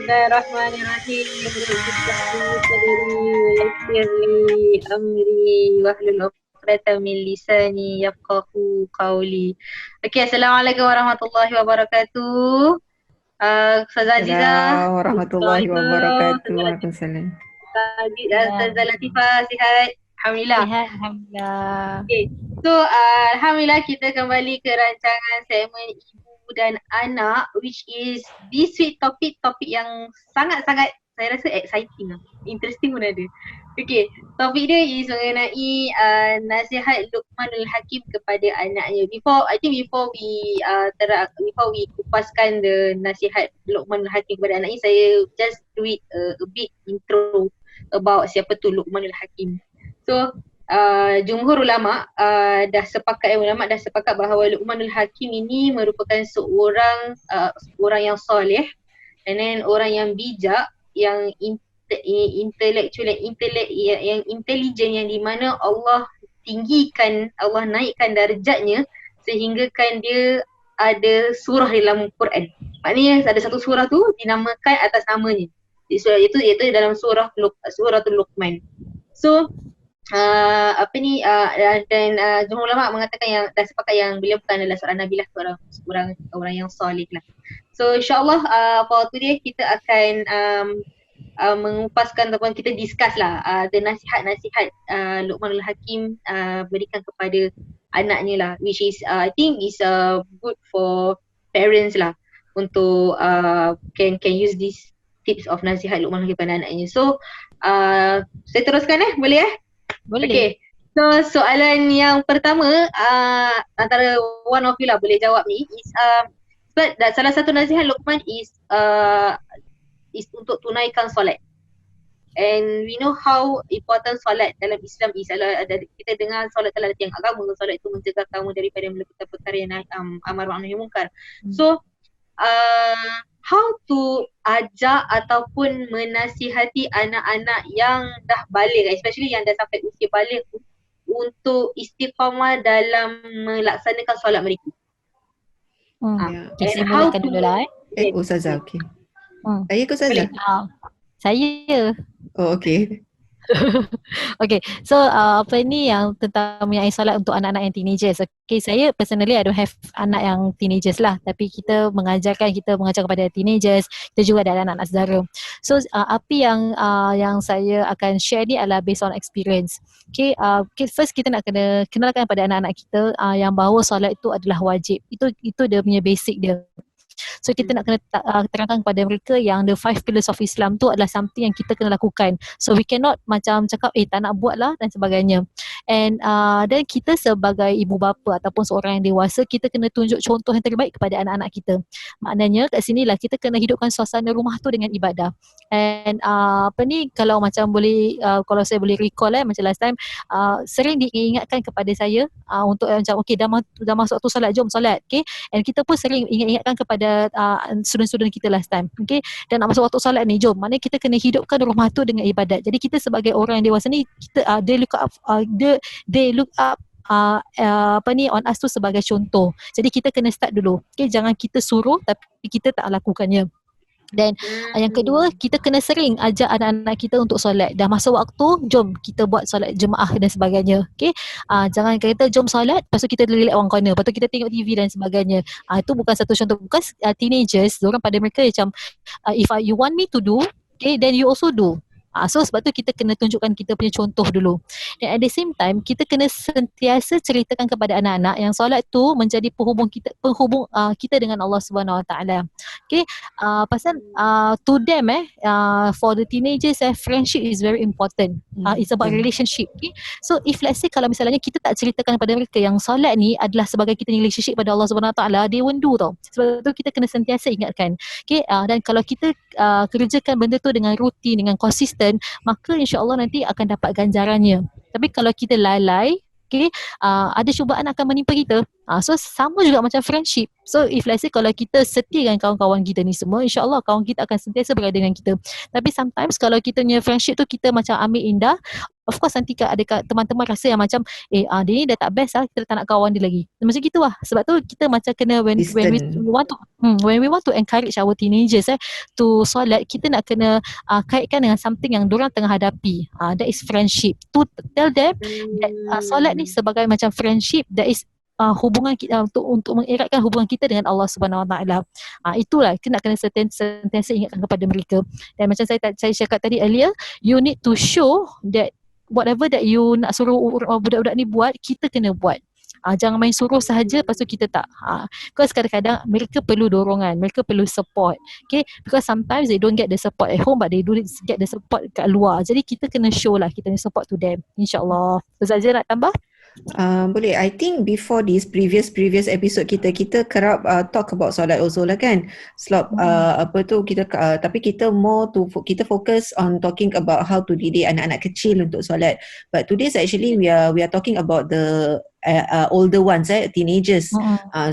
Bismillahirrahmanirrahim. Rabbi shrah li sadri wa yassir li amri wahlul 'uqdatam min lisani yafqahu qawli. Okey, Assalamualaikum warahmatullahi wabarakatuh. Ustazah Azizah, Assalamualaikum warahmatullahi wabarakatuh. Waalaikumsalam. Ustazah Ya, Latifah, sihat? Alhamdulillah. sihat Alhamdulillah. Okay. So, Alhamdulillah kita kembali ke rancangan segmen Ibu dan Anak, which is this week topik yang sangat-sangat saya rasa exciting lah. Interesting pun ada. Okay, topik dia is mengenai nasihat Luqmanul Hakim kepada anaknya. Before we kupaskan the nasihat Luqmanul Hakim kepada anaknya, saya just do it a bit intro about siapa tu Luqmanul Hakim. So, jumhur ulama dah sepakat bahawa Luqmanul Hakim ini merupakan seorang yang soleh, and then orang yang bijak, yang intellectual, yang intelijen, yang di mana Allah naikkan darjatnya sehinggakan dia ada surah dalam Quran. Maknanya ada satu surah tu dinamakan atas namanya. Surah itu iaitu dalam suratul Luqman. So dan jumhur ulama mengatakan yang dah sepakat yang beliau bukan adalah seorang nabi lah, orang yang soleh lah. So insyaAllah for today kita akan mengupaskan ataupun kita discuss lah the nasihat-nasihat Luqmanul Hakim berikan kepada anaknya lah, which is I think is good for parents lah untuk can use these tips of nasihat Luqmanul Hakim kepada anaknya. So saya teruskan boleh Boleh. Okay. So soalan yang pertama antara one of you lah boleh jawab ni is salah satu nasihat Luqman is untuk tunaikan solat. And we know how important solat dalam Islam is. Kita dengar solat adalah tiang agama, solat itu mencegah kamu daripada melakukan perkara yang amar ma'ruf nahi munkar. So how to ajak ataupun menasihati anak-anak yang dah baligh, especially yang dah sampai usia baligh, untuk istiqamah dalam melaksanakan solat mereka. Okay, saya mulakan dulu lah Ustazah, okey. Saya ke Boleh. Ustazah? Saya. Oh, okey. Okay, so apa ni yang tentang mengenai solat untuk anak-anak yang teenagers. Okay, saya personally I don't have anak yang teenagers lah, tapi kita mengajar kepada teenagers, kita juga ada anak-anak saudara. So apa yang saya akan share ni adalah based on experience. Okay, first kita nak kena kenalkan pada anak-anak kita yang bahawa solat itu adalah wajib. Itu dia punya basic dia. So kita nak kena terangkan kepada mereka yang the 5 pillars of Islam tu adalah something yang kita kena lakukan. So we cannot macam cakap tak nak buat lah dan sebagainya. And dan kita sebagai ibu bapa ataupun seorang yang dewasa, kita kena tunjuk contoh yang terbaik kepada anak-anak kita. Maknanya kat sini lah kita kena hidupkan suasana rumah tu dengan ibadah. And kalau macam boleh kalau saya boleh recall macam last time sering diingatkan kepada saya untuk macam okay dah masuk waktu solat, jom solat. Okay, and kita pun sering ingatkan kepada student-student kita last time. Okay, dan nak masuk waktu solat ni, jom. Maknanya kita kena hidupkan rumah tu dengan ibadat. Jadi kita sebagai orang yang dewasa ni, kita they look up on us tu sebagai contoh. Jadi kita kena start dulu. Okay, jangan kita suruh tapi kita tak lakukannya. Dan yang kedua, kita kena sering ajak anak-anak kita untuk solat. Dah masa waktu, jom kita buat solat jemaah dan sebagainya. Okay, jangan kata jom solat, lepas tu kita relax one corner, lepas tu kita tengok TV dan sebagainya. Itu bukan satu contoh. Because teenagers, diorang pada mereka macam if you want me to do, okay, then you also do. So sebab tu kita kena tunjukkan kita punya contoh dulu. Dan at the same time, kita kena sentiasa ceritakan kepada anak-anak yang solat tu menjadi penghubung kita dengan Allah Subhanahu Wa Taala. Okay, pasal to them for the teenagers friendship is very important. It's about relationship. Okay, so if let's say kalau misalnya kita tak ceritakan kepada mereka yang solat ni adalah sebagai kita ni relationship pada Allah Subhanahu Wa Taala, they won't do tau. Sebab tu kita kena sentiasa ingatkan. Okay, dan kalau kita kerjakan benda tu dengan rutin, dengan konsisten, maka insya-Allah nanti akan dapat ganjarannya. Tapi kalau kita lalai, okay, ada cubaan akan menimpa kita. So sama juga macam friendship. So if let's say kalau kita setia dengan kawan-kawan kita ni semua, insya-Allah kawan kita akan sentiasa berada dengan kita. Tapi sometimes kalau kita punya friendship tu kita macam ambil indah, of course nanti ada teman-teman rasa yang macam dia ni dah tak best lah, kita tak nak kawan dia lagi. Macam gitu lah. Sebab tu kita macam kena when we want to encourage our teenagers to solat, kita nak kena kaitkan dengan something yang diorang tengah hadapi. That is friendship. To tell them that solat ni sebagai macam friendship, that is hubungan kita untuk mengeratkan hubungan kita dengan Allah Subhanahu Wa Taala. Itulah kita nak kena sentiasa ingatkan kepada mereka. Dan macam saya cakap tadi earlier, you need to show that whatever that you nak suruh budak-budak ni buat, kita kena buat. Jangan main suruh sahaja lepas tu kita tak. Because kadang-kadang mereka perlu dorongan, mereka perlu support. Okay, because sometimes they don't get the support at home, but they do get the support kat luar. Jadi kita kena show lah, kita kena support to them, insyaAllah. Ustaz Azia nak tambah? Boleh. I think before this previous episode kita kerap talk about solat also lah kan. Tapi kita kita focus on talking about how to didik anak-anak kecil untuk solat. But today's actually we are talking about the older ones, teenagers.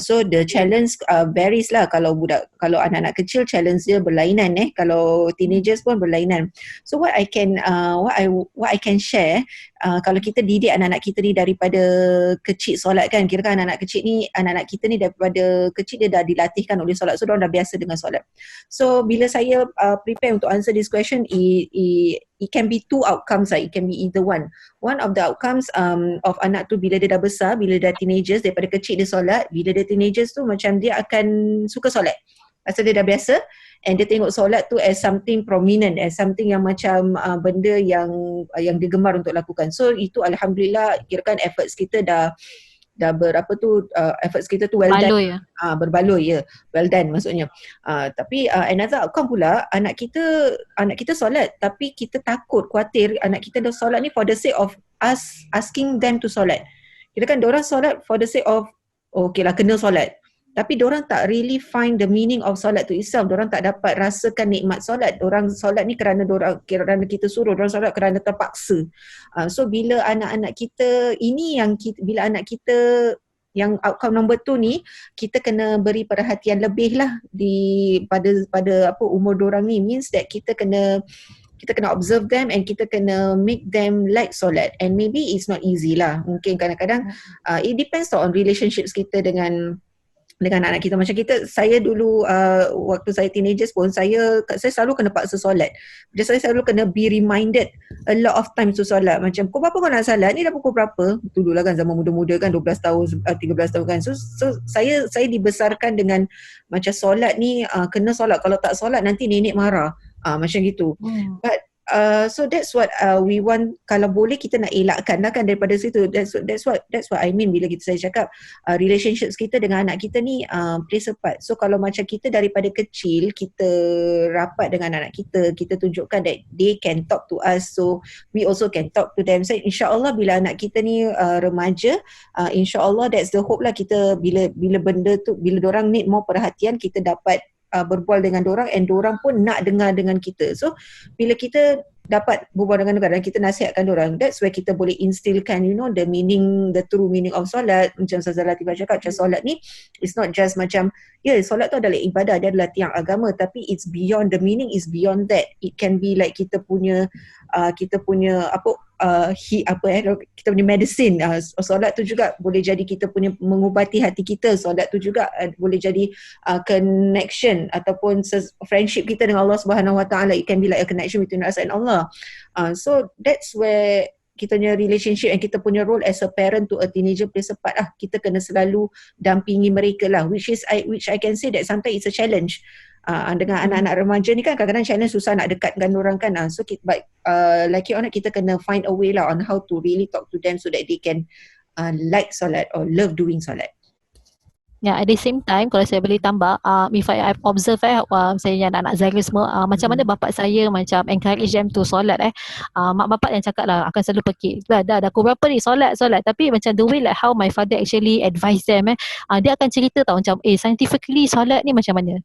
So the challenge varies lah. Kalau anak-anak kecil challenge dia berlainan, kalau teenagers pun berlainan. So what I can share, kalau kita didik anak-anak kita ni daripada kecil solat kan, kira kan anak-anak kita ni daripada kecil dia dah dilatihkan oleh solat, so diorang dah biasa dengan solat. So bila saya prepare untuk answer this question, it can be two outcomes lah. It can be either one. One of the outcomes of anak tu bila dia dah besar, bila dah teenagers, daripada kecil dia solat, bila dia teenagers tu macam dia akan suka solat. Pasal dia dah biasa, and dia tengok solat tu as something prominent, as something yang macam benda yang dia gemar untuk lakukan. So itu alhamdulillah, kirakan efforts kita dah efforts kita tu well done. Berbaloi ya. Well done maksudnya. Tapi another outcome pula, anak kita solat tapi kita takut, khawatir anak kita dah solat ni for the sake of us asking them to solat. Kira kan diorang solat for the sake of okay lah kena solat. Tapi diorang tak really find the meaning of solat tu itself. Diorang tak dapat rasakan nikmat solat. Diorang solat ni kerana kita suruh, diorang solat kerana terpaksa. So bila anak-anak kita bila anak kita yang outcome number 2 ni, kita kena beri perhatian lebih lah pada umur diorang ni, means that kita kena observe them and kita kena make them like solat. And maybe it's not easy lah. Mungkin kadang-kadang it depends on relationships kita dengan anak kita. Macam saya dulu waktu saya teenagers pun, saya selalu kena paksa solat. Saya selalu kena be reminded a lot of times to solat. Macam pukul berapa kau nak solat? Ni dah pukul berapa? Dulu lah kan zaman muda-muda kan, 12 tahun, 13 tahun kan. So saya dibesarkan dengan macam solat ni kena solat. Kalau tak solat nanti nenek marah. Macam gitu. But so that's what we want. Kalau boleh kita nak elakkan lah kan daripada situ. That's what I mean bila saya cakap relationships kita dengan anak kita ni plays a part. So kalau macam kita daripada kecil kita rapat dengan anak kita tunjukkan that they can talk to us, so we also can talk to them. So insyaAllah bila anak kita ni remaja, insyaAllah that's the hope lah. Kita bila benda tu, bila dorang need more perhatian, kita dapat berbual dengan dorang, and dorang pun nak dengar dengan kita. So bila kita dapat berbual dengan dorang dan kita nasihatkan dorang, that's where kita boleh instilkan the true meaning of solat. Macam Ustazah Latifah cakap, macam solat ni it's not just macam solat tu adalah ibadah, dia adalah tiang agama, tapi it's beyond, the meaning is beyond that. It can be like kita punya kita punya medicine. Solat tu juga boleh jadi kita punya mengubati hati kita. Solat tu juga boleh jadi connection ataupun friendship kita dengan Allah Subhanahu Wa Taala. It can be like a connection between us and Allah. So that's where kita punya relationship and kita punya role as a parent to a teenager plays a part lah. Kita kena selalu dampingi mereka lah, which I can say that sometimes it's a challenge. Dengan anak-anak remaja ni kan kadang-kadang challenge, susah nak dekatkan orang kan. So like kita kena find a way lah on how to really talk to them so that they can like solat or love doing solat. At the same time, kalau saya boleh tambah, if I observe saya anak-anak Zahir semua, macam mana bapak saya macam encourage them to solat mak bapak yang cakap lah akan selalu pekik, dah pukul berapa ni solat, tapi macam the way like how my father actually advise them dia akan cerita tau macam scientifically solat ni macam mana.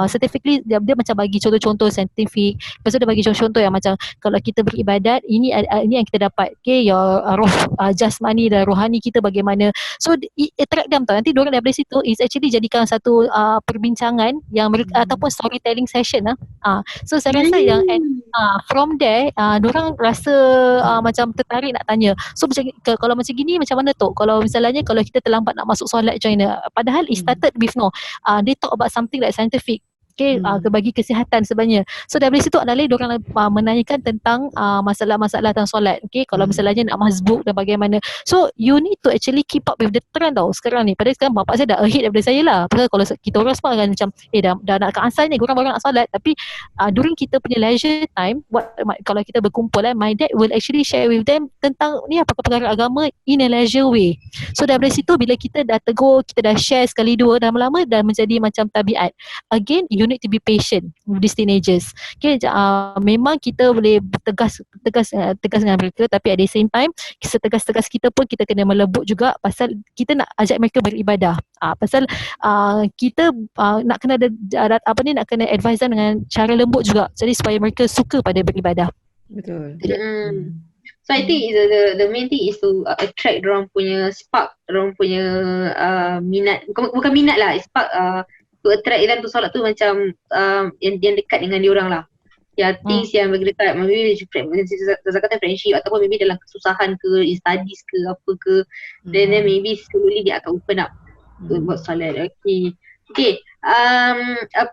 Scientifically dia macam bagi contoh-contoh scientific, lepas tu dia bagi contoh-contoh yang macam kalau kita beribadat, ini yang kita dapat, your roh jasmani dan rohani kita bagaimana. So it attract them tau, nanti diorang daripada situ is actually jadikan satu perbincangan yang mereka ataupun storytelling session so saya rasa yang from there diorang rasa macam tertarik nak tanya. So macam kalau macam gini macam mana tu? Kalau misalnya kalau kita terlambat nak masuk solat macam mana? Padahal it started with they talk about something like scientific. Okay, bagi kesihatan sebenarnya. So dari situ adalah diorang menanyakan tentang masalah-masalah tentang solat. Okay, kalau misalnya nak mazbuk dan bagaimana. So you need to actually keep up with the trend tau sekarang ni. Padahal sekarang bapak saya dah ahead daripada saya lah. Pasal kalau kita orang semua kan macam dah nak ke asal ni, korang baru nak solat. Tapi during kita punya leisure time, kalau kita berkumpul my dad will actually share with them tentang ni perkara agama in a leisure way. So dari situ bila kita dah tegur, kita dah share sekali dua, dah lama dah menjadi macam tabiat. Again, you need to be patient with these teenagers. Okay, memang kita boleh tegas dengan mereka, tapi at the same time setegas-tegas kita pun kita kena melebut juga pasal kita nak ajak mereka beribadah. Pasal kita nak kena nak kena advise dengan cara lembut juga. Jadi supaya mereka suka pada beribadah. Betul. So I think the main thing is to attract dorang punya spark, dorang punya minat, bukan minat lah, spark to attract them to solat tu macam yang dekat dengan diorang lah. Things yang bagi dekat, maybe kata friendship ataupun maybe dalam kesusahan ke, in studies ke, apa ke, then maybe slowly dia akan open up to buat solat. Okay.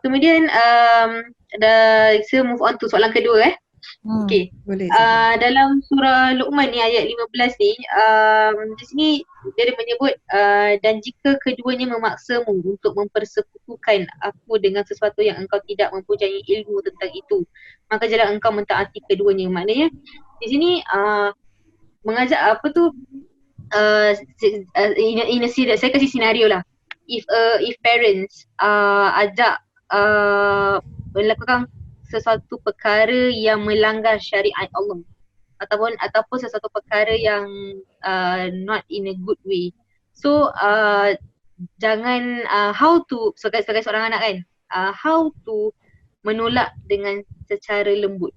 Kemudian kita move on to soalan kedua Okay. Boleh. Dalam surah Luqman ni ayat 15 ni, di sini dia menyebut dan jika keduanya memaksamu untuk mempersekutukan aku dengan sesuatu yang engkau tidak mempunyai ilmu tentang itu, maka janganlah engkau mentaati keduanya. Maknanya di sini mengajak saya kasih senario lah. If parents ajak melakukan sesuatu perkara yang melanggar syariat Allah ataupun sesuatu perkara yang not in a good way. So jangan how to sebagai seorang anak kan, how to menolak dengan secara lembut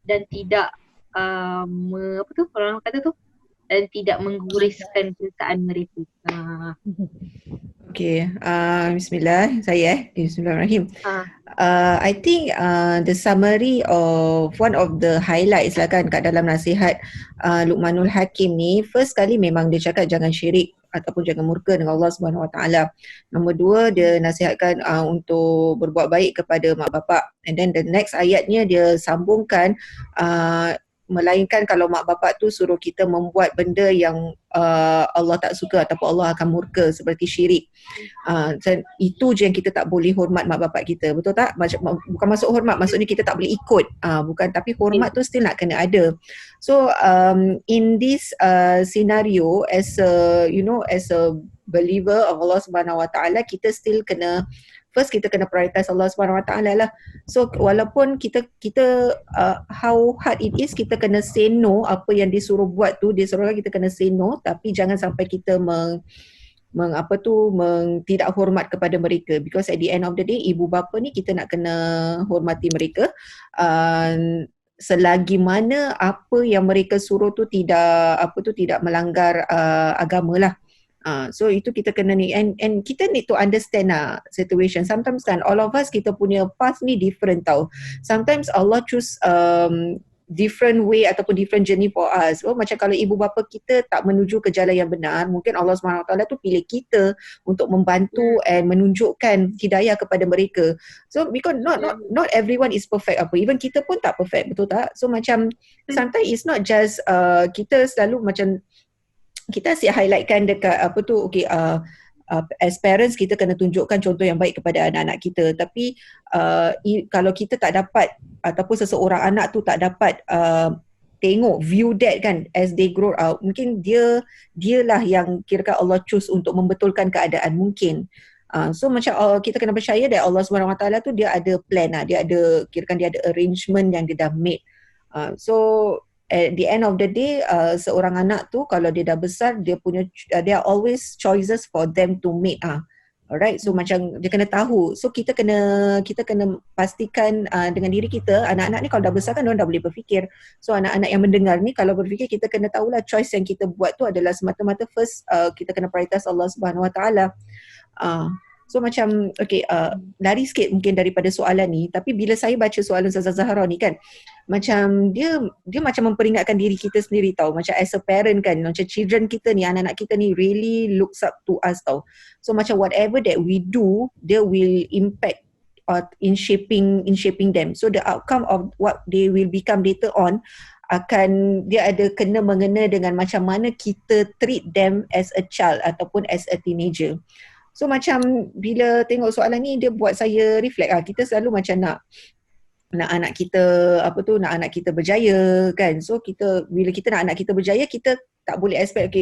dan tidak orang kata tu, dan tidak mengguriskan perasaan mereka. Okay, bismillah, Bismillahirrahmanirrahim. I think the summary of one of the highlights lah kan kat dalam nasihat Luqmanul Hakim ni, first kali memang dia cakap jangan syirik ataupun jangan murka dengan Allah Subhanahu Wa Taala. Nombor dua, dia nasihatkan untuk berbuat baik kepada mak bapak. And then the next ayatnya dia sambungkan melainkan kalau mak bapak tu suruh kita membuat benda yang Allah tak suka ataupun Allah akan murka seperti syirik. Itu je yang kita tak boleh hormat mak bapak kita. Betul tak? Bukan masuk hormat, maksudnya kita tak boleh ikut. Bukan, tapi hormat tu still nak kena ada. So in this scenario, as a believer of Allah Subhanahu Wa Taala, kita still kena first kita kena prioritize Allah Subhanahu Wa Taala lah. So walaupun kita how hard it is, kita kena say no. Apa yang disuruh buat tu, dia suruh kita kena say no, tapi jangan sampai kita tidak hormat kepada mereka, because at the end of the day ibu bapa ni kita nak kena hormati mereka selagi mana apa yang mereka suruh tu tidak melanggar agama lah. So itu kita kena ni, and kita need to understand situation. Sometimes kan all of us kita punya path ni different tau. Sometimes Allah choose different way ataupun different journey for us. Macam kalau ibu bapa kita tak menuju ke jalan yang benar, mungkin Allah SWT tu pilih kita untuk membantu and menunjukkan hidayah kepada mereka. So because not everyone is perfect even kita pun tak perfect, betul tak? So macam sometimes it's not just kita selalu macam kita asyik highlightkan dekat as parents kita kena tunjukkan contoh yang baik kepada anak-anak kita. Tapi kalau kita tak dapat ataupun seseorang anak tu tak dapat tengok view that kan as they grow up, mungkin dialah yang kira-kira Allah choose untuk membetulkan keadaan mungkin. So macam kita kena percaya that Allah Subhanahu Wa Taala tu dia ada plan dia ada dia ada arrangement yang dia dah made. So at the end of the day, seorang anak tu kalau dia dah besar, there are always choices for them to make. Alright, so macam dia kena tahu. So kita kena pastikan dengan diri kita, anak-anak ni kalau dah besar kan diorang dah boleh berfikir. So anak-anak yang mendengar ni kalau berfikir, kita kena tahulah choice yang kita buat tu adalah semata-mata first kita kena prioritas Allah Subhanahu Wa Taala. So macam lari sikit mungkin daripada soalan ni, tapi bila saya baca soalan Ustazah Zahra ni kan, macam dia macam memperingatkan diri kita sendiri tau, macam as a parent kan, macam children kita ni, anak-anak kita ni really looks up to us tau. So macam whatever that we do, they will impact in shaping them. So the outcome of what they will become later on akan dia ada kena mengena dengan macam mana kita treat them as a child ataupun as a teenager. So macam bila tengok soalan ni, dia buat saya reflect kita selalu macam nak anak kita nak anak kita berjaya kan. So bila kita nak anak kita berjaya, kita tak boleh expect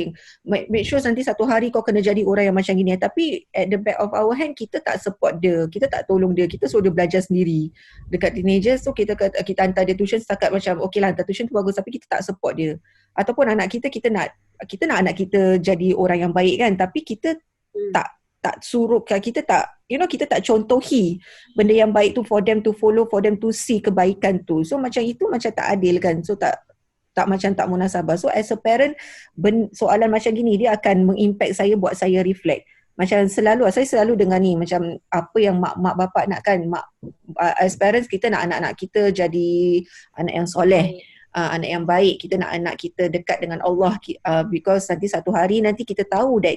make sure nanti satu hari kau kena jadi orang yang macam gini. Tapi at the back of our hand, kita tak support dia, kita tak tolong dia, kita suruh dia belajar sendiri dekat teenager. So kita hantar dia tuition setakat macam okey lah, hantar tuition tu bagus, tapi kita tak support dia. Ataupun anak kita nak anak kita jadi orang yang baik kan, tapi kita tak suruh, kita tak contohi benda yang baik tu for them to follow, for them to see kebaikan tu. So macam itu macam tak adil kan. So tak munasabah. So as a parent, soalan macam gini dia akan mengimpact saya, buat saya reflect. Macam saya selalu dengar ni, macam apa yang mak bapak nak kan, as parents kita nak anak-anak kita jadi anak yang soleh, anak yang baik. Kita nak anak kita dekat dengan Allah, because nanti satu hari nanti kita tahu that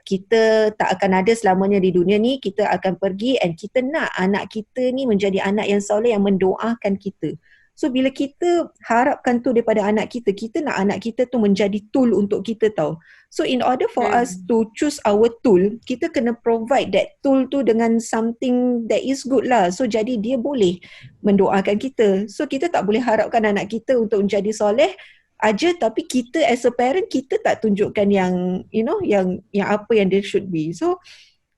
kita tak akan ada selamanya di dunia ni, kita akan pergi, and kita nak anak kita ni menjadi anak yang soleh, yang mendoakan kita. So bila kita harapkan tu daripada anak kita nak anak kita tu menjadi tool untuk kita tau. So in order for us to choose our tool, kita kena provide that tool tu dengan something that is good lah. So jadi dia boleh mendoakan kita. So kita tak boleh harapkan anak kita untuk menjadi soleh aja, tapi kita as a parent, kita tak tunjukkan yang yang apa yang they should be. So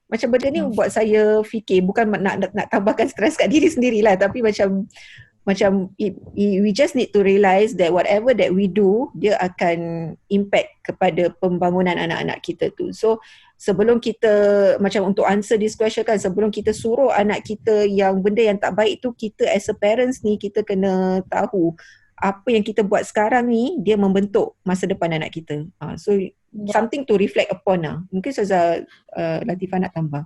macam benda ni buat saya fikir, bukan nak tambahkan stres kat diri sendirilah, tapi macam we just need to realize that whatever that we do, dia akan impact kepada pembangunan anak-anak kita tu. So sebelum kita, macam untuk answer this question kan, sebelum kita suruh anak kita yang benda yang tak baik tu, kita as a parents ni, kita kena tahu apa yang kita buat sekarang ni, dia membentuk masa depan anak kita. So something to reflect upon lah. Mungkin Ustazah Latifah nak tambah.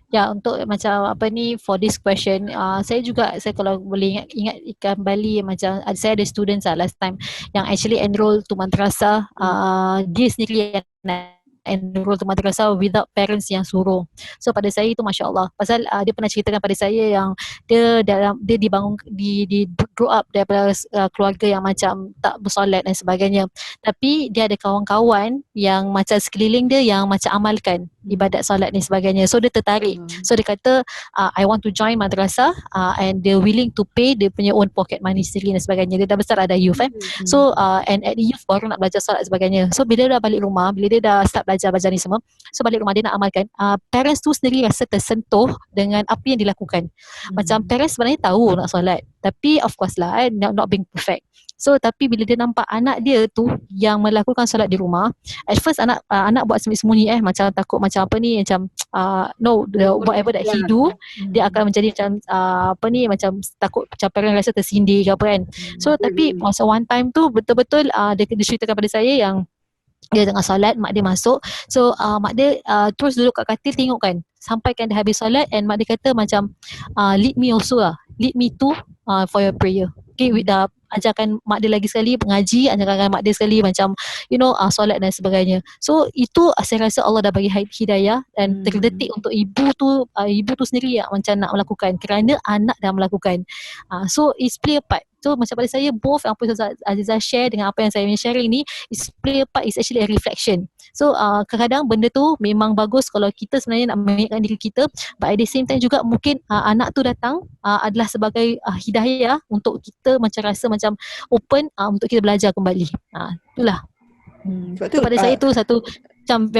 Ya, untuk macam for this question, saya kalau boleh ingat kembali, macam saya ada students last time yang actually enroll to madrasah, dia sendiri yang enroll to madrasah without parents yang suruh. So pada saya itu Masya Allah, pasal dia pernah ceritakan pada saya yang dia dibangun, di grow up daripada keluarga yang macam tak bersolat dan sebagainya, tapi dia ada kawan-kawan yang macam sekeliling dia yang macam amalkan ibadat solat ni sebagainya. So dia tertarik. So dia kata I want to join madrasah, and they're willing to pay dia punya own pocket money sendiri dan sebagainya. Dia dah besar, ada youth So and at the youth baru nak belajar solat sebagainya. So bila dia dah balik rumah, bila dia dah start belajar ni semua, so balik rumah dia nak amalkan, parents tu sendiri rasa tersentuh dengan apa yang dilakukan. Macam parents sebenarnya tahu nak solat, tapi of course lah not being perfect. So tapi bila dia nampak anak dia tu yang melakukan solat di rumah, at first anak buat sembunyi-sembunyi, macam takut macam whatever that he do, dia akan menjadi macam macam takut, macam parent rasa tersindir ke apa kan. So tapi masa one time tu betul-betul dia ceritakan pada saya yang dia tengah solat, mak dia masuk. So mak dia terus duduk kat katil tengok kan, sampai kan dia habis solat, and mak dia kata macam lead me also lah, lead me too for your prayer. Okay, ajarkan mak dia lagi sekali mengaji, ajarkan mak dia sekali macam solat dan sebagainya. So itu saya rasa Allah dah bagi hidayah, dan terdetik untuk ibu tu sendiri yang macam nak melakukan kerana anak dah melakukan. So it's play a part. So macam pada saya, both apa yang Azizah share dengan apa yang saya sharing ni, is play a part, is actually a reflection. So kadang-kadang benda tu memang bagus kalau kita sebenarnya nak mengingatkan diri kita, but at the same time juga mungkin anak tu datang adalah sebagai hidayah untuk kita macam rasa macam open untuk kita belajar kembali. Itulah. So pada saya tu satu macam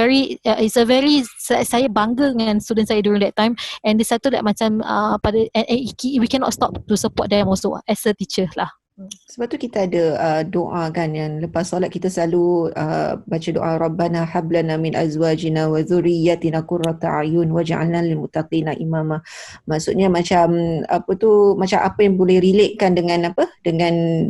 it's a very, saya bangga dengan student saya during that time, and dia satu that macam we cannot stop to support them also as a teacher lah. Sebab tu kita ada doa kan, yang lepas solat kita selalu baca doa Rabbana hablana min azwajina wa dhurriyyatina qurrata a'yun waj'alna lil muttaqina imama. Maksudnya macam macam apa yang boleh relatekan dengan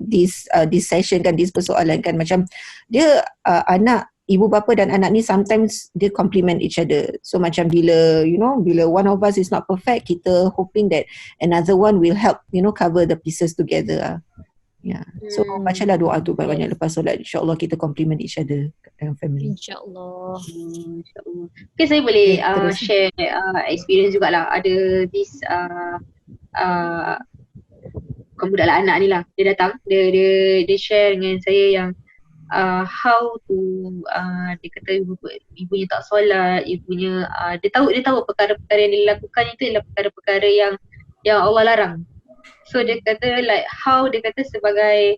this session kan, this persoalan kan, macam dia anak ibu bapa dan anak ni sometimes dia complement each other. So macam bila one of us is not perfect, kita hoping that another one will help cover the pieces together. Ya. So bacalah doa tu banyak-banyak lepas solat, insya-Allah kita complement each other dalam family. InsyaAllah. InsyaAllah. Okay, saya boleh share experience jugalah. Ada this bukan budak lah, anak ni lah. Dia datang, dia share dengan saya yang how to dia kata ibunya tak solat, ibunya dia tahu perkara-perkara yang dilakukan itu adalah perkara-perkara yang Allah larang. So dia kata like how dia kata sebagai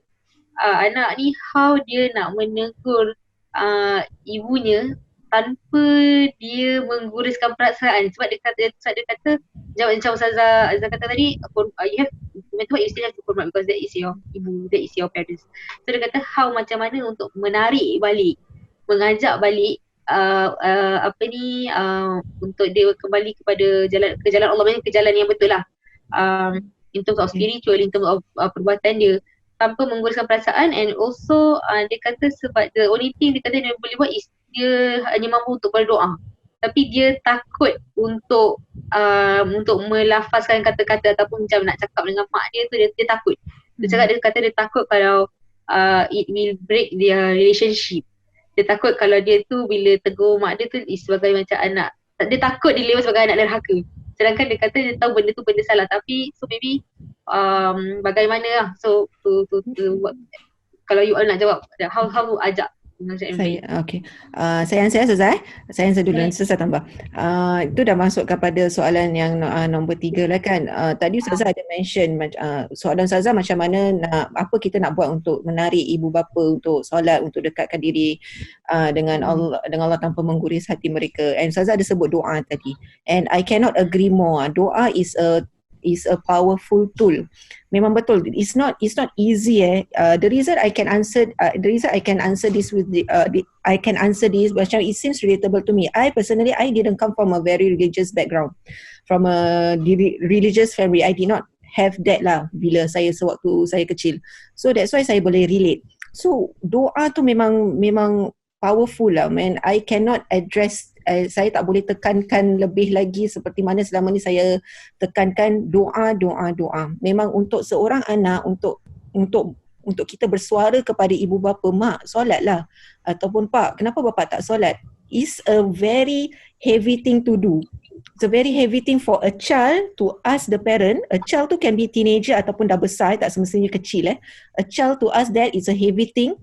anak ni, how dia nak menegur ibunya tanpa dia mengguruskan perasaan. Sebab dia kata jawab macam Ustazah kata tadi, you have you still have to hormat because that is your ibu, that is your parents. So dia kata how macam mana untuk menarik balik, mengajak balik untuk dia kembali kepada jalan Allah, maksudnya ke jalan yang betul lah. In terms of spiritual, in terms of perbuatan dia, tanpa mengguruskan perasaan. And also dia kata sebab the only thing dia kata dia boleh buat is dia hanya mampu untuk berdoa, tapi dia takut untuk melafazkan kata-kata ataupun macam nak cakap dengan mak dia tu, dia takut. Dia kata dia takut kalau it will break their relationship. Dia takut kalau dia tu bila tegur mak dia tu is sebagai macam anak, dia takut dia label sebagai anak derhaka. Sedangkan dia kata dia tahu benda tu benda salah, tapi so maybe bagaimana lah. So kalau you all nak jawab how ajak saya, okay. Saya Ustazah Saya answer dulu, nanti saya tambah. Itu dah masuk kepada soalan yang nombor 3 lah kan. Tadi Ustazah ada mention soalan Ustazah macam mana apa kita nak buat untuk menarik ibu bapa untuk solat, untuk dekatkan diri dengan Allah tanpa mengguris hati mereka. And Ustazah ada sebut doa tadi, and I cannot agree more. Doa is a powerful tool. Memang betul. It's not easy. The reason I can answer this I can answer this macam it seems relatable to me. I personally didn't come from a very religious background, from a religious family. I did not have that lah bila sewaktu saya kecil. So that's why saya boleh relate. So doa tu memang powerful lah, man. I cannot address, saya tak boleh tekankan lebih lagi seperti mana selama ni saya tekankan doa. Memang untuk seorang anak, untuk kita bersuara kepada ibu bapa, mak solatlah, ataupun pak, kenapa bapa tak solat, is a very heavy thing to do. It's a very heavy thing for a child to ask the parent. A child tu can be teenager ataupun dah besar, tak semestinya kecil. A child to ask that is a heavy thing.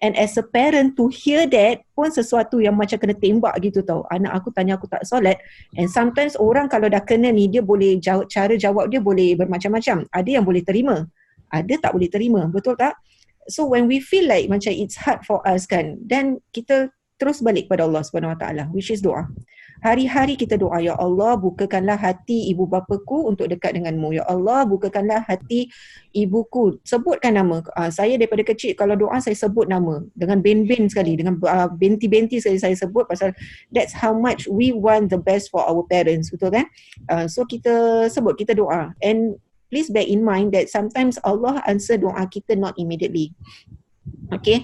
And as a parent to hear that pun sesuatu yang macam kena tembak gitu tau. Anak aku tanya aku tak solat. And sometimes orang kalau dah kena ni, dia boleh cara jawab dia boleh bermacam-macam. Ada yang boleh terima, ada tak boleh terima, betul tak? So when we feel like macam it's hard for us kan, then kita terus balik pada Allah Subhanahu Wa Taala, which is doa. Hari-hari kita doa, ya Allah bukakanlah hati ibu bapaku untuk dekat denganmu. Ya Allah bukakanlah hati ibuku. Sebutkan nama. Saya daripada kecil kalau doa saya sebut nama. Dengan ben-ben sekali, dengan benti-benti sekali saya sebut, pasal that's how much we want the best for our parents. Betul kan? So kita sebut, kita doa. And please bear in mind that sometimes Allah answer doa kita not immediately. Okay,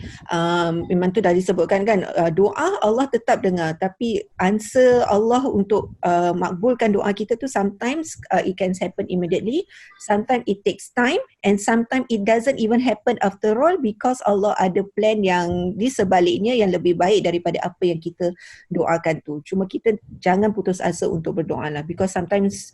memang tu dah disebutkan kan, doa Allah tetap dengar, tapi answer Allah untuk makbulkan doa kita tu sometimes it can happen immediately, sometimes it takes time, and sometimes it doesn't even happen after all, because Allah ada plan yang di sebaliknya yang lebih baik daripada apa yang kita doakan tu. Cuma kita jangan putus asa untuk berdoa lah, because sometimes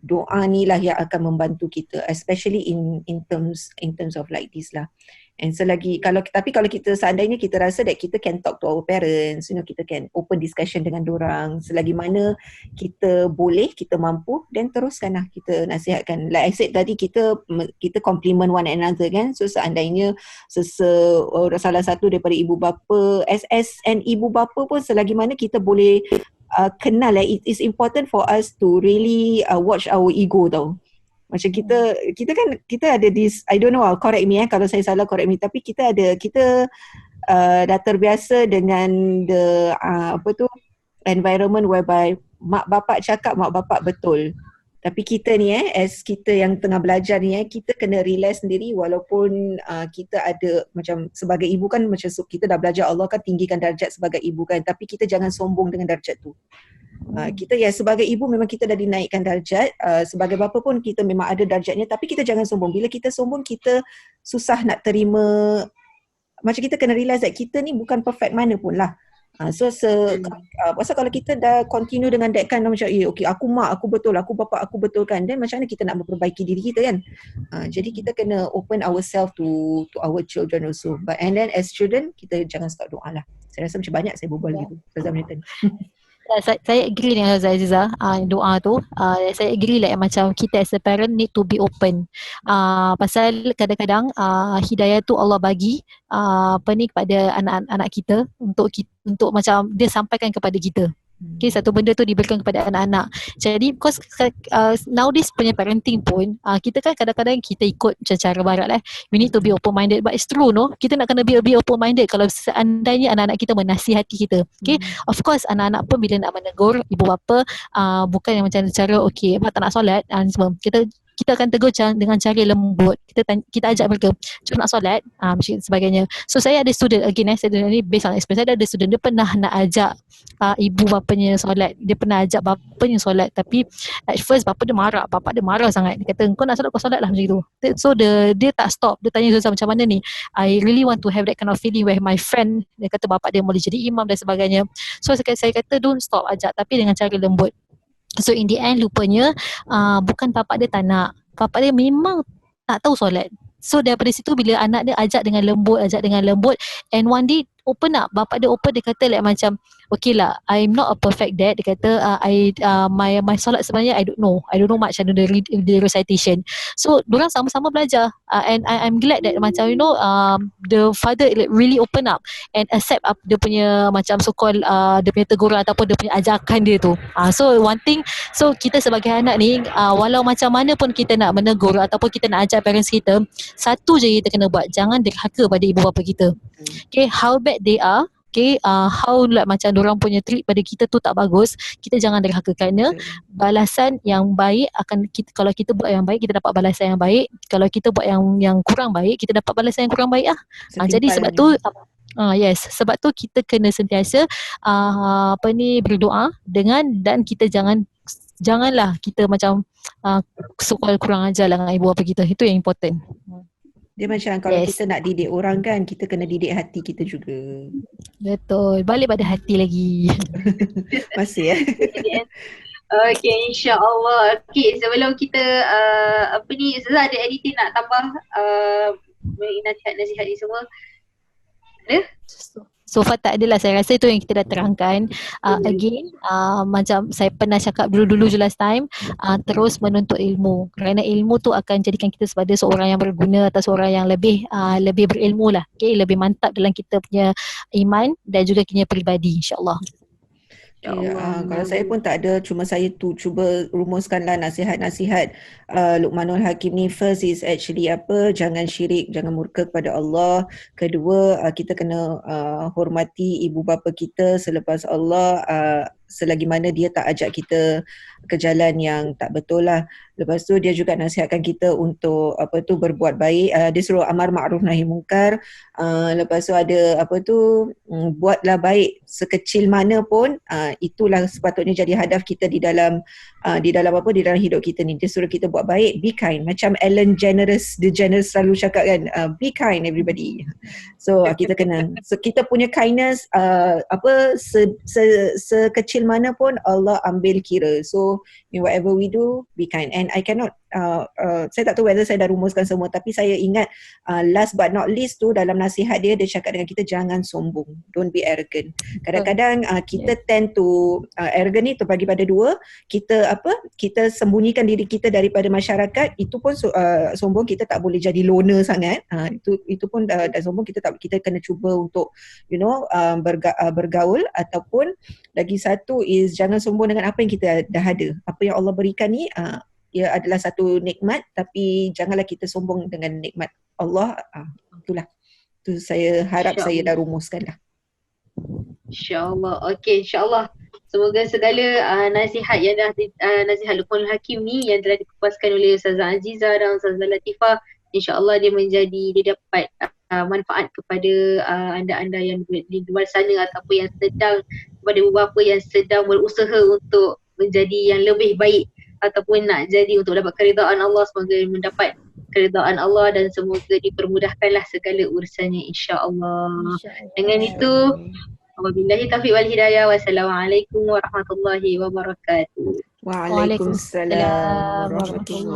doa ni lah yang akan membantu kita, especially in terms of like this lah. And selagi kalau kita seandainya kita rasa that kita can talk to our parents, kita can open discussion dengan dorang, selagi mana kita boleh, kita mampu, then teruskanlah kita nasihatkan. Like I said tadi, kita compliment one another kan. So seandainya salah satu daripada ibu bapa, and ibu bapa pun selagi mana kita boleh kenal, it is important for us to really watch our ego tau. Macam kita ada this, I don't know, correct me kalau saya salah, correct me, tapi kita dah terbiasa dengan the environment whereby mak bapak cakap, mak bapak betul. Tapi kita ni as kita yang tengah belajar ni kita kena realize sendiri, walaupun kita ada macam sebagai ibu kan, macam kita dah belajar Allah kan tinggikan darjat sebagai ibu kan, tapi kita jangan sombong dengan darjat tu. Kita sebagai ibu memang kita dah dinaikkan darjat, sebagai bapa pun kita memang ada darjatnya, tapi kita jangan sombong. Bila kita sombong, kita susah nak terima. Macam kita kena realize that kita ni bukan perfect mana pun lah. Pasal kalau kita dah continue dengan that kind macam okay, aku mak aku betul, aku bapa aku betul kan, then macam mana kita nak memperbaiki diri kita kan. Jadi kita kena open ourselves to our children also. And then as children, kita jangan suka doa lah. Saya rasa macam banyak saya berbual gitu Ustazah Newton. Saya agree dengan Ustazah Aziza, doa tu saya agree like macam kita as a parent need to be open, pasal kadang-kadang hidayah tu Allah bagi kepada anak-anak kita untuk macam dia sampaikan kepada kita. Okay, satu benda tu diberikan kepada anak-anak. Jadi because nowadays punya parenting pun kita kan kadang-kadang kita ikut macam cara barat lah. We need to be open minded, but it's true no. Kita nak kena be open minded kalau seandainya anak-anak kita menasihati kita. Okay, of course anak-anak pun bila nak menegur ibu bapa bukan yang macam cara okay abang tak nak solat semua. Kita akan tegur dengan cara lembut. Kita ajak mereka, jom nak solat, macam sebagainya. So saya ada student, again saya ni based on experience, saya ada student, dia pernah nak ajak ibu bapanya solat. Dia pernah ajak bapanya solat, tapi at first bapa dia marah sangat. Dia kata, kau nak solat, kau solat lah macam itu. So dia tak stop. Dia tanya Zuzah macam mana ni, I really want to have that kind of feeling where my friend, dia kata bapa dia boleh jadi imam dan sebagainya. So saya kata don't stop, ajak, tapi dengan cara lembut. So in the end rupanya bukan bapak dia tak nak, bapak dia memang tak tahu solat. So daripada situ bila anak dia ajak dengan lembut and one day open up, bapak dia open, dia kata like macam okay lah, I'm not a perfect dad. Dia kata my solat sebenarnya I don't know much, I don't know the recitation. So diorang sama-sama belajar and I'm glad that macam the father really open up and accept dia punya macam so called dia punya teguran ataupun dia punya ajakan dia tu. So one thing, so kita sebagai anak ni walau macam mana pun kita nak menegur ataupun kita nak ajar parents kita, satu je kita kena buat, jangan derhaka pada ibu bapa kita. Okay, how bad they are, okay, how like macam diorang punya treat pada kita tu tak bagus, kita jangan derhaka kerana balasan yang baik akan kita, kalau kita buat yang baik kita dapat balasan yang baik, kalau kita buat yang kurang baik kita dapat balasan yang kurang baik jadi sebab tu sebab tu kita kena sentiasa berdoa dan kita janganlah kita macam so-called kurang ajar lah dengan ibu bapa kita. Itu yang important. Dia macam kalau kita nak didik orang kan, kita kena didik hati kita juga. Betul. Balik pada hati lagi. Masih Okay, insya-Allah. Okay, sebelum kita Ustazah ada anything nak tambah nasihat-nasihat ni semua? Ada? So far tak adalah, saya rasa itu yang kita dah terangkan. Again, macam saya pernah cakap dulu je last time, terus menuntut ilmu. Kerana ilmu tu akan jadikan kita sebagai seorang yang berguna atau seorang yang lebih berilmu lah. Okay, lebih mantap dalam kita punya iman dan juga kita punya peribadi, insyaAllah. Kalau saya pun tak ada, cuma saya cuba rumuskanlah nasihat-nasihat Luqmanul Hakim ni. First is actually jangan syirik, jangan murka kepada Allah. Kedua, kita kena hormati ibu bapa kita selepas Allah, selagi mana dia tak ajak kita ke jalan yang tak betul lah. Lepas tu dia juga nasihatkan kita untuk berbuat baik. Dia suruh amar ma'ruf nahi mungkar. Lepas tu ada buatlah baik sekecil mana pun. Itulah sepatutnya jadi hadaf kita di dalam hidup kita ni. Dia suruh kita buat baik, be kind. Macam Ellen DeGeneres selalu cakap kan, be kind everybody. So kita punya kindness sekecil mana pun Allah ambil kira. So in whatever we do, be kind. And I cannot saya tak tahu whether saya dah rumuskan semua, tapi saya ingat last but not least tu dalam nasihat dia cakap dengan kita jangan sombong, don't be arrogant. Kadang-kadang kita tend to arrogant ni terbagi pada dua. Kita sembunyikan diri kita daripada masyarakat, itu pun sombong. Kita tak boleh jadi loner sangat, itu pun dah sombong. Kita kena cuba untuk bergaul. Ataupun lagi satu is jangan sombong dengan apa yang kita dah ada, apa yang Allah berikan ni. ia adalah satu nikmat, tapi janganlah kita sombong dengan nikmat Allah. Itulah. Tu saya harap saya dah rumuskan lah. InsyaAllah. Okey, insyaAllah. Semoga segala nasihat yang nasihat Luqmanul Hakim ni yang telah dikupaskan oleh Ustazah Azizah dan Ustazah Latifah, insyaAllah dia dapat manfaat kepada anda-anda yang di luar sana ataupun yang sedang, kepada beberapa yang sedang berusaha untuk menjadi yang lebih baik ataupun nak jadi untuk dapat keridaan Allah. Semoga mendapat keridaan Allah dan semoga dipermudahkanlah segala urusannya, insya-Allah. Dengan itu, wabillahi taufiq wal hidayah. Wassalamualaikum warahmatullahi wabarakatuh. Waalaikumsalam warahmatullahi